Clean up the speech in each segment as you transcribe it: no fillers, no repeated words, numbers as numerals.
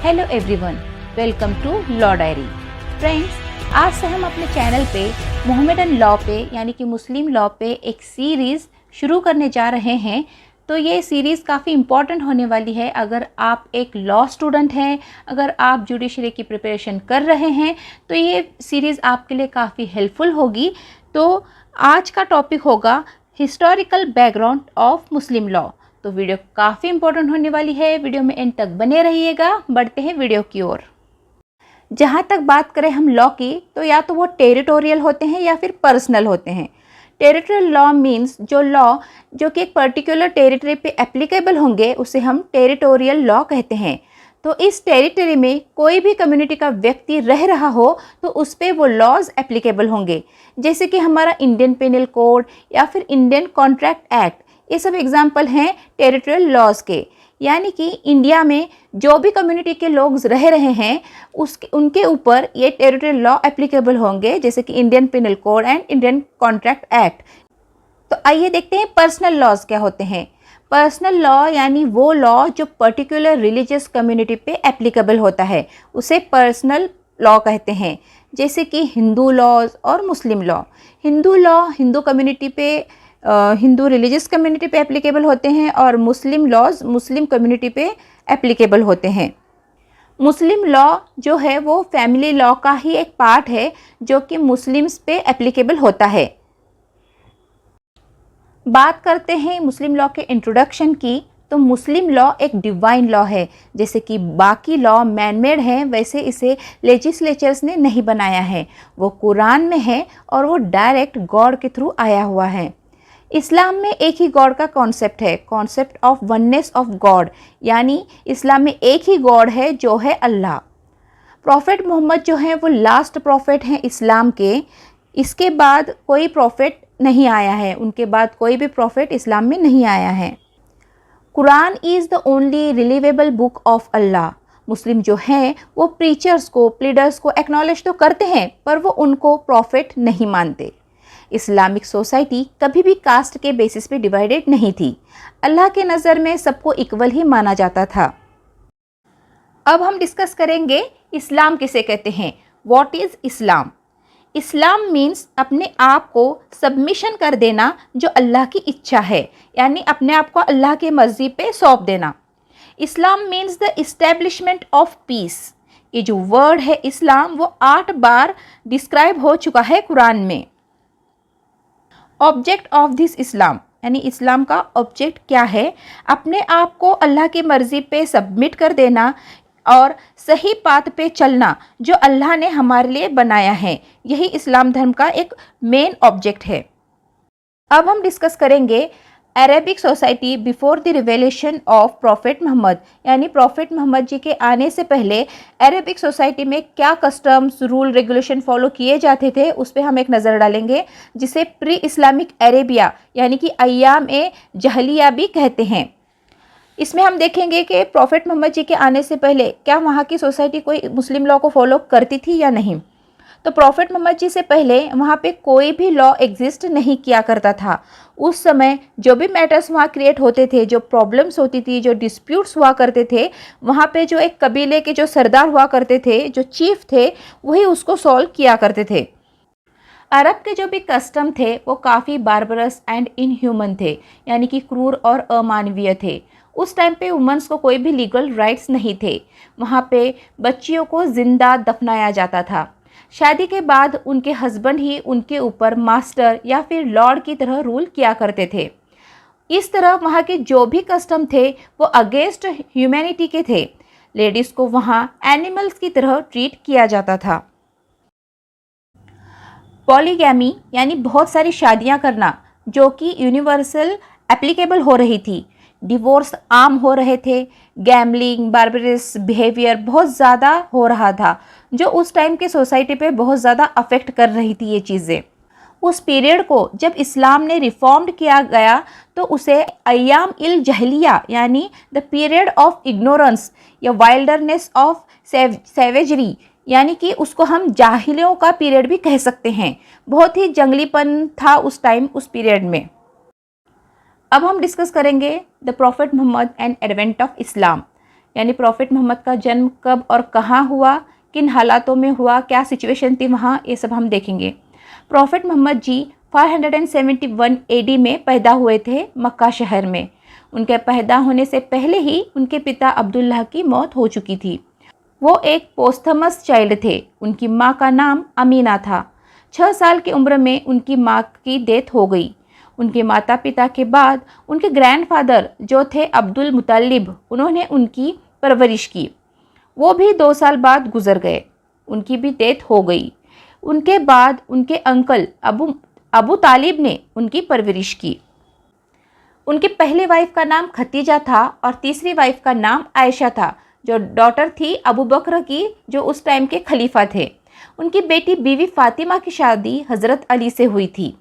Hello everyone, welcome to law diary. Friends, आज से हम अपने चैनल पे मोहम्मदन लॉ पे यानी कि मुस्लिम लॉ पे एक सीरीज़ शुरू करने जा रहे हैं। तो ये सीरीज़ काफ़ी इम्पॉर्टेंट होने वाली है। अगर आप एक लॉ स्टूडेंट हैं, अगर आप जुडिशरी की प्रिपरेशन कर रहे हैं तो ये सीरीज़ आपके लिए काफ़ी हेल्पफुल होगी। तो आज का टॉपिक होगा historical background of Muslim law. तो वीडियो काफ़ी इंपॉर्टेंट होने वाली है, वीडियो में एंड तक बने रहिएगा। बढ़ते हैं वीडियो की ओर। जहाँ तक बात करें हम लॉ की, तो या तो वो टेरिटोरियल होते हैं या फिर पर्सनल होते हैं। टेरिटोरियल लॉ मीन्स जो लॉ जो कि एक पर्टिकुलर टेरिटरी पे एप्लीकेबल होंगे उसे हम टेरिटोरियल लॉ कहते हैं। तो इस टेरिटरी में कोई भी कम्युनिटी का व्यक्ति रह रहा हो तो उस पर वो लॉज एप्लीकेबल होंगे, जैसे कि हमारा इंडियन पेनल कोड या फिर इंडियन कॉन्ट्रैक्ट एक्ट। ये सब एग्जाम्पल हैं टेरिटोरियल लॉज के। यानी कि इंडिया में जो भी कम्युनिटी के लोग रह रहे हैं उनके ऊपर ये टेरिटोरियल लॉ एप्लीकेबल होंगे, जैसे कि Indian penal code and Indian contract act. तो आइए देखते हैं पर्सनल लॉज क्या होते हैं। पर्सनल लॉ यानी वो लॉ जो पर्टिकुलर रिलीजियस कम्युनिटी पे एप्लीकेबल होता है, उसे पर्सनल लॉ कहते हैं। जैसे कि हिंदू लॉज और मुस्लिम law. Hindu law Hindu community पे हिंदू रिलीजियस कम्युनिटी पे एप्लीकेबल होते हैं और मुस्लिम लॉज मुस्लिम कम्युनिटी पे एप्लीकेबल होते हैं। मुस्लिम लॉ जो है वो फैमिली लॉ का ही एक पार्ट है जो कि मुस्लिम्स पे एप्लीकेबल होता है। बात करते हैं मुस्लिम लॉ के इंट्रोडक्शन की, तो मुस्लिम लॉ एक डिवाइन लॉ है। जैसे कि बाकी लॉ मैनमेड है, वैसे इसे लेजिस्लेचर्स ने नहीं बनाया है। वो कुरान में है और वो डायरेक्ट गॉड के थ्रू आया हुआ है। इस्लाम में एक ही गॉड का कॉन्सेप्ट है, concept of oneness of God, यानी इस्लाम में एक ही गॉड है जो है अल्लाह। प्रॉफिट मोहम्मद जो है वो लास्ट प्रॉफिट हैं इस्लाम के। इसके बाद कोई प्रॉफिट नहीं आया है, उनके बाद कोई भी प्रॉफिट इस्लाम में नहीं आया है। Quran is the only reliable book of Allah. Muslim जो हैं वो प्रीचर्स को, प्लीडर्स को एक्नॉलेज तो करते हैं पर वो उनको प्रॉफिट नहीं मानते। इस्लामिक सोसाइटी कभी भी कास्ट के बेसिस पे डिवाइडेड नहीं थी। अल्लाह के नज़र में सबको इक्वल ही माना जाता था। अब हम डिस्कस करेंगे इस्लाम किसे कहते हैं, what is Islam. Islam means अपने आप को सबमिशन कर देना जो अल्लाह की इच्छा है, यानी अपने आप को अल्लाह की मर्ज़ी पे सौंप देना। Islam means the establishment of peace. ये जो वर्ड है इस्लाम वो 8 बार डिस्क्राइब हो चुका है कुरान में। ऑब्जेक्ट ऑफ दिस इस्लाम यानी इस्लाम का ऑब्जेक्ट क्या है, अपने आप को अल्लाह की मर्ज़ी पे सबमिट कर देना और सही पाथ पे चलना जो अल्लाह ने हमारे लिए बनाया है। यही इस्लाम धर्म का एक मेन ऑब्जेक्ट है। अब हम डिस्कस करेंगे Arabic society before the revelation of prophet Muhammad, यानी प्रॉफिट मोहम्मद जी के आने से पहले अरेबिक सोसाइटी में क्या कस्टम्स, रूल, रेगुलेशन फॉलो किए जाते थे, उस पर हम एक नज़र डालेंगे, जिसे प्री इस्लामिक अरेबिया यानी कि अय्याम ए जहलिया भी कहते हैं। इसमें हम देखेंगे कि प्रॉफिट मोहम्मद जी के आने से पहले क्या वहाँ की सोसाइटी कोई मुस्लिम लॉ को फॉलो करती थी या नहीं। तो प्रॉफिट मोहम्मद जी से पहले वहाँ पे कोई भी लॉ एग्जिस्ट नहीं किया करता था। उस समय जो भी मैटर्स वहाँ क्रिएट होते थे, जो प्रॉब्लम्स होती थी, जो डिस्प्यूट्स हुआ करते थे, वहाँ पे जो एक कबीले के जो सरदार हुआ करते थे, जो चीफ थे, वही उसको सॉल्व किया करते थे। अरब के जो भी कस्टम थे वो काफ़ी बारबरस एंड इनह्यूमन थे, यानी कि क्रूर और अमानवीय थे। उस टाइम पे वुमेन्स को कोई भी लीगल राइट्स नहीं थे। वहाँ पे बच्चियों को जिंदा दफनाया जाता था। शादी के बाद उनके हस्बैंड ही उनके ऊपर मास्टर या फिर लॉर्ड की तरह रूल किया करते थे। इस तरह वहाँ के जो भी कस्टम थे वो अगेंस्ट ह्यूमैनिटी के थे। लेडीज़ को वहाँ एनिमल्स की तरह ट्रीट किया जाता था। पॉलीगैमी यानी बहुत सारी शादियाँ करना जो कि यूनिवर्सल एप्लीकेबल हो रही थी। डिवोर्स आम हो रहे थे। गैम्बलिंग, बार्बरस बिहेवियर बहुत ज़्यादा हो रहा था, जो उस टाइम के सोसाइटी पे बहुत ज़्यादा अफेक्ट कर रही थी ये चीज़ें। उस पीरियड को जब इस्लाम ने रिफॉर्म्ड किया गया तो उसे अय्याम इल जहलिया यानी द पीरियड ऑफ इग्नोरेंस या वाइल्डरनेस ऑफ सेवेजरी, यानी कि उसको हम जाहिलियों का पीरियड भी कह सकते हैं। बहुत ही जंगलीपन था उस टाइम, उस पीरियड में। अब हम डिस्कस करेंगे the prophet Muhammad and advent of Islam. यानी प्रॉफिट मोहम्मद का जन्म कब और कहाँ हुआ, किन हालातों में हुआ, क्या सिचुएशन थी वहाँ, ये सब हम देखेंगे। प्रॉफिट मोहम्मद जी 571 AD में पैदा हुए थे मक्का शहर में। उनके पैदा होने से पहले ही उनके पिता अब्दुल्लाह की मौत हो चुकी थी। वो एक पोस्थमस चाइल्ड थे। उनकी माँ का नाम अमीना था। 6 साल की उम्र में उनकी माँ की डेथ हो गई। उनके माता पिता के बाद उनके ग्रैंडफादर जो थे अब्दुल मुतल्लिब, उन्होंने उनकी परवरिश की। वो भी 2 साल बाद गुजर गए, उनकी भी डेथ हो गई। उनके बाद उनके अंकल अबू तालिब ने उनकी परवरिश की। उनकी पहली वाइफ का नाम खतीजा था और तीसरी वाइफ का नाम आयशा था, जो डॉटर थी अबू बकर की, जो उस टाइम के खलीफा थे। उनकी बेटी बीवी फातिमा की शादी हज़रत अली से हुई थी।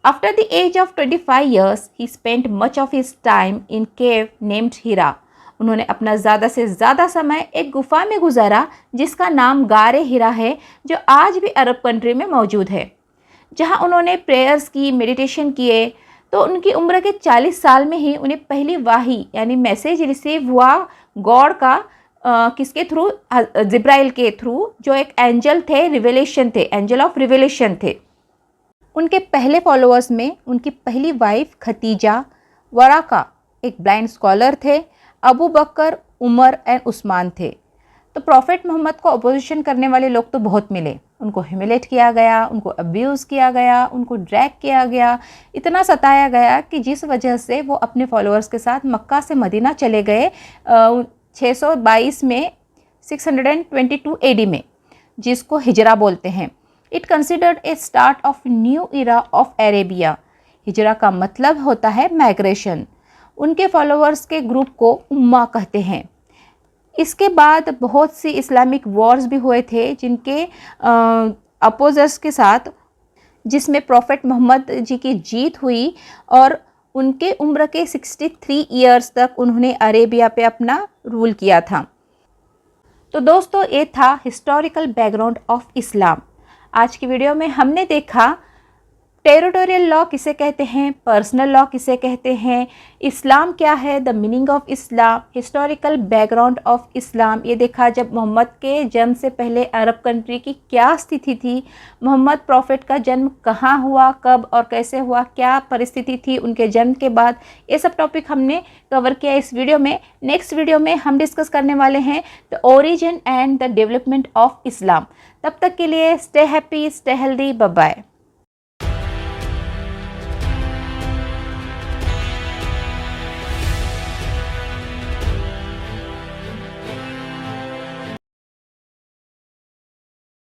After the age of 25 years, he spent much of his time in cave named हिरा। उन्होंने अपना ज़्यादा से ज़्यादा समय एक गुफा में गुजारा जिसका नाम गारे हिरा है, जो आज भी अरब कंट्री में मौजूद है, जहां उन्होंने प्रेयर्स की, मेडिटेशन किए। तो उनकी उम्र के 40 साल में ही उन्हें पहली वाही यानी मैसेज रिसीव हुआ गॉड का, किसके थ्रू? जिब्राइल के थ्रू, जो एक एंजल थे, रिवेलेशन थे, एंजल ऑफ रिवेलेशन थे। उनके पहले फॉलोअर्स में उनकी पहली वाइफ खतीजा, वराका एक ब्लाइंड स्कॉलर थे, अबू बकर, उमर एंड उस्मान थे। तो प्रॉफिट मोहम्मद को अपोजिशन करने वाले लोग तो बहुत मिले। उनको ह्यूमिलेट किया गया, उनको अब्यूज़ किया गया, उनको ड्रैग किया गया, इतना सताया गया कि जिस वजह से वो अपने फॉलोअर्स के साथ मक्का से मदीना चले गए 622 में, 622 AD में, जिसको हिजरा बोलते हैं। It considered a start of new era of Arabia. हिजरा का मतलब होता है माइग्रेशन। उनके फॉलोअर्स के ग्रुप को उम्मा कहते हैं। इसके बाद बहुत सी इस्लामिक वॉर्स भी हुए थे जिनके अपोजर्स के साथ, जिसमें प्रॉफिट मोहम्मद जी की जीत हुई और उनके उम्र के 63 ईयर्स तक उन्होंने अरेबिया पे अपना रूल किया था। तो दोस्तों, ये था हिस्टोरिकल बैकग्राउंड ऑफ इस्लाम। आज की वीडियो में हमने देखा टेरिटोरियल लॉ किसे कहते हैं, पर्सनल लॉ किसे कहते हैं, इस्लाम क्या है, the meaning of Islam, historical background of Islam. ये देखा जब मोहम्मद के जन्म से पहले अरब कंट्री की क्या स्थिति थी, मोहम्मद प्रॉफिट का जन्म कहाँ हुआ, कब और कैसे हुआ, क्या परिस्थिति थी उनके जन्म के बाद। ये सब टॉपिक हमने कवर किया इस वीडियो में। नेक्स्ट वीडियो में हम डिस्कस करने वाले हैं the origin and the development of Islam. तब तक के लिए stay happy, stay healthy, bye bye.